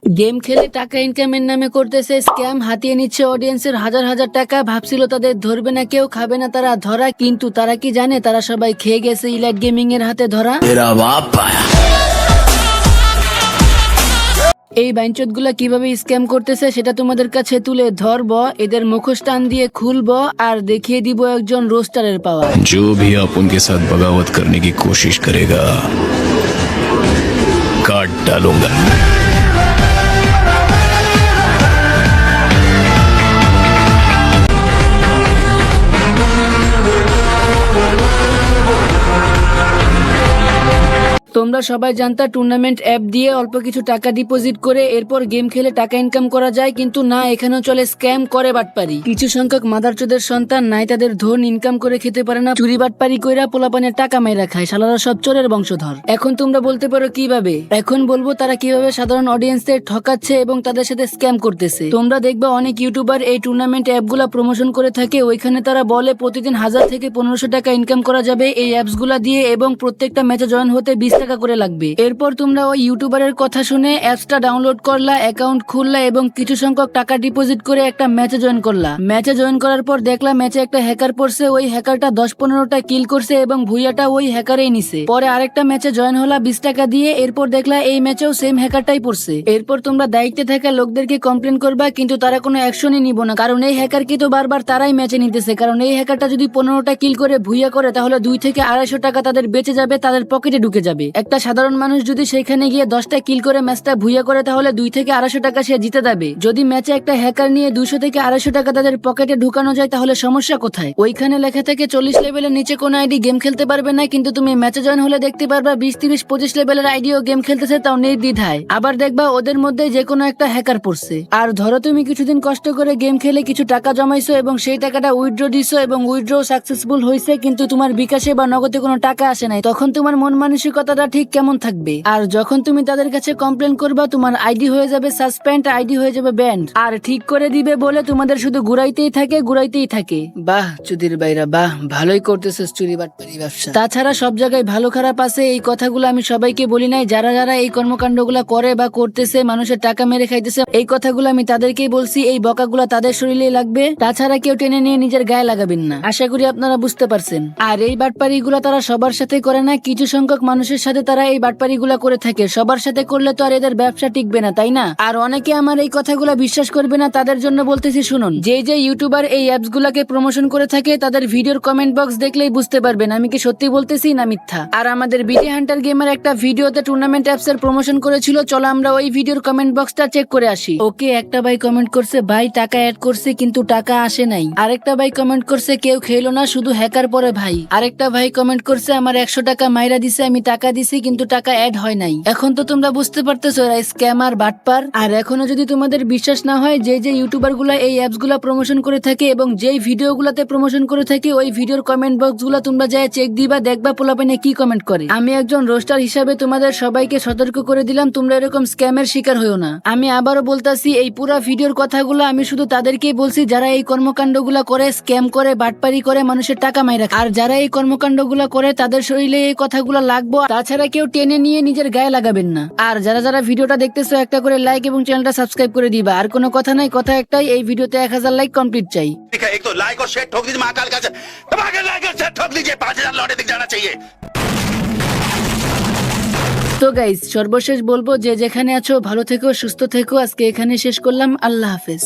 Game খেলে টাকা ইনকামের নামে করতেছে স্ক্যাম, হাতিয়ে নিচ্ছে অডিয়েন্সের হাজার হাজার টাকা। ভাবছিল তাদের ধরবে না কেউ, খাবে না তারা ধরা, কিন্তু তারা কি জানে তারা সবাই খেয়ে গেছে ইলাইট গেমিং এর হাতে ধরা। এই বাইনচোদগুলা কিভাবে স্ক্যাম করতেছে সেটা তোমাদের কাছে তুলে ধরবো, এদের মুখোশ টান দিয়ে খুলবো আর দেখিয়ে দিব একজন রোস্টারের পাওয়ার। जो भी आप उनके साथ बगावत करने की कोशिश करेगा काट डालूंगा। তোমরা সবাই জানতা টুর্নামেন্ট অ্যাপ দিয়ে অল্প কিছু টাকা ডিপোজিট করে এরপর গেম খেলে টাকা ইনকাম করা যায়, কিন্তু না, এখানেও চলে স্ক্যাম করে বাটপারি। কিছু সংখ্যক মাদারচোদের সন্তান নাই তাদের ধন ইনকাম করে খেতে পারে না, চুরি বাটপারি কইরা পোলাপানের টাকা মাইরা খায়। শালারা সব চোরের বংশধর। এখন তোমরা বলতে পারো কিভাবে? এখন বলবো তারা কিভাবে সাধারণ অডিয়েন্সদের ঠকাচ্ছে এবং তাদের সাথে স্ক্যাম করতেছে। তোমরা দেখবা অনেক ইউটিউবার এই টুর্নামেন্ট অ্যাপগুলা প্রমোশন করে থাকে, ওইখানে তারা বলে প্রতিদিন 1000 থেকে 1500 টাকা ইনকাম করা যাবে এই অ্যাপসগুলা দিয়ে এবং প্রত্যেকটা ম্যাচে জয়েন হতে 20 টাকা করে লাগবে। এরপর তোমরা ওই ইউটিউবারের কথা শুনে অ্যাপসটা ডাউনলোড করলা, অ্যাকাউন্ট খুললা এবং কিছু সংখ্যক টাকা ডিপোজিট করে একটা ম্যাচে জয়েন করলা। ম্যাচে জয়েন করার পর দেখলা ম্যাচে একটা হ্যাকার পড়ছে, ওই হ্যাকারটা 10-15টা কিল করছে এবং ভুইয়াটা ওই হ্যাকারেই নিছে। পরে আরেকটা ম্যাচে জয়েন হলা 20 টাকা দিয়ে, এরপর দেখলা এই ম্যাচেও সেম হ্যাকারটাই পড়ছে। এরপর তোমরা দায়িত্বে থাকা লোকদেরকে কমপ্লেন করবা, কিন্তু তারা কোনো অ্যাকশনই নিব না, কারণ এই হ্যাকারকে তো বারবার তারাই ম্যাচে নিতেছে। কারণ এই হ্যাকারটা যদি 15টা কিল করে ভুইয়া করে তাহলে 2 থেকে 250 টাকা তাদের বেঁচে যাবে, তাদের পকেটে ঢুকে যাবে। একটা সাধারণ মানুষ যদি সেখানে গিয়ে 10টা কিল করে ম্যাচটা ভুইয়া করে তাহলে 2 থেকে 250 টাকা সে জিতে যাবে। যদি ম্যাচে একটা হ্যাকার নিয়ে 200 থেকে 250 টাকা তাদের পকেটে ঢুকানো যায় তাহলে সমস্যা কোথায়? ওইখানে লেখা থেকে 40 লেভেলের নিচে কোনো আইডি গেম খেলতে পারবে না, কিন্তু তুমি ম্যাচে জয়েন হলে দেখতে পারবা 20, 30, 25 লেভেলের আইডিও গেম খেলতেছে, তাও নির্দ্বিধায়। আবার দেখবা ওদের মধ্যে যে কোনো একটা হ্যাকার পড়ছে। আর ধরো তুমি কিছুদিন কষ্ট করে গেম খেলে কিছু টাকা জমাইছো এবং সেই টাকাটা উইথড্র দিছো এবং উইথড্র সাকসেসফুল হয়েছে, কিন্তু তোমার বিকাশে বা নগদে কোনো টাকা আসে নাই, তখন তোমার মন মানসিকতাটা ঠিক কেমন থাকবে? আর যখন তুমি তাদের কাছে কমপ্লেন করবা তোমার আইডি হয়ে যাবে সাসপেন্ড, আইডি হয়ে যাবে ব্যান্ড, আর ঠিক করে দিবে বলে তোমাদের শুধু ঘুরাইতেই থাকে। বাহ চুদির বাইরা, বাহ ভালোই করতেছিস চুরি বাটপারি ব্যবসা। তাছাড়া সব জায়গায় ভালো খারাপ আছে, এই কথাগুলো আমি সবাইকে বলি নাই। যারা যারা এই কর্মকাণ্ডগুলা করে বা করতেছে, মানুষের টাকা মেরে খাইতেছে, এই কথাগুলো আমি তাদেরকেই বলছি। এই বকাগুলা তাদের শরীরে লাগবে, তাছাড়া কেউ টেনে নিয়ে নিজের গায়ে লাগাবেন না। আশা করি আপনারা বুঝতে পারছেন। আর এই বাটপারি গুলা তারা সবার সাথে করে না, কিছু সংখ্যক মানুষের সাথে তারা এই বাটপারি গুলা করে থাকে। সবার সাথে করলে তো আর এদের ব্যবসা টিকবে না, তাই না? আর অনেকে আমার এই কথাগুলো বিশ্বাস করবে না, তাদের জন্য বলতেছি শুনুন। যে ইউটিউবার এই অ্যাপস গুলাকে প্রমোশন করে থাকে তাদের ভিডিওর কমেন্ট বক্স দেখলেই বুঝতে পারবেন আমি কি সত্যি বলতেছি না মিথ্যা। আর আমাদের বিটি হান্টার গেমার একটা ভিডিওতে টুর্নামেন্ট অ্যাপস এর প্রমোশন করেছিল, চলো আমরা ওই ভিডিওর কমেন্ট বক্সটা চেক করে আসি। ওকে, একটা ভাই কমেন্ট করছে ভাই টাকা অ্যাড করছে কিন্তু টাকা আসে নাই। আরেকটা ভাই কমেন্ট করছে কেউ খেলো না শুধু হ্যাকার পরে ভাই। আরেকটা ভাই কমেন্ট করছে আমার 100 টাকা মাইরা দিছে, আমি টাকা দিছি কিন্তু টাকা অ্যাড হয় নাই। এখন তো তোমরা বুঝতে পারতেছো এরা স্ক্যামার বাটপার। আর এখনো যদি তোমাদের বিশ্বাস না হয়, যে ইউটিউবার গুলা এই অ্যাপস গুলা প্রমোশন করে থাকে এবং যেই ভিডিও গুলাতে প্রমোশন করে থাকে ওই ভিডিওর কমেন্ট বক্স গুলা তোমরা যায় চেক দিবা, দেখবা পোলাপানে কি কমেন্ট করে। আমি একজন রোস্টার হিসাবে তোমাদের সবাইকে সতর্ক করে দিলাম, তোমরা এরকম স্ক্যামের শিকার হইও না। আমি আবারও বলতাছি, এই পুরা ভিডিওর কথাগুলো আমি শুধু তাদেরকেই বলছি যারা এই কর্মকাণ্ডগুলা করে, স্ক্যাম করে, বাটপারি করে, মানুষের টাকা মাইরা। আর যারা এই কর্মকাণ্ডগুলা করে তাদের শরীরে এই কথাগুলো লাগবো, তাছাড়া কেউ টেনে নিয়ে নিজের গায়ে লাগাবেন না। আর যারা যারা ভিডিওটা দেখতেছো একটা করে লাইক এবং চ্যানেলটা সাবস্ক্রাইব করে দিবা। আর কোনো কথা নাই, কথা একটাই, এই ভিডিওতে 1000 লাইক কমপ্লিট চাই। एक तो लाइक और शेयर ठोक दीजिए, महाकाल का लाइक और शेयर ठोक दीजिए, 5000 लौटे दिख जाना चाहिए। তো গাইস, সর্বশেষ বলবো যে যেখানে আছো ভালো থেকো, সুস্থ থেকো। আজকে এখানে শেষ করলাম, আল্লাহ হাফেজ।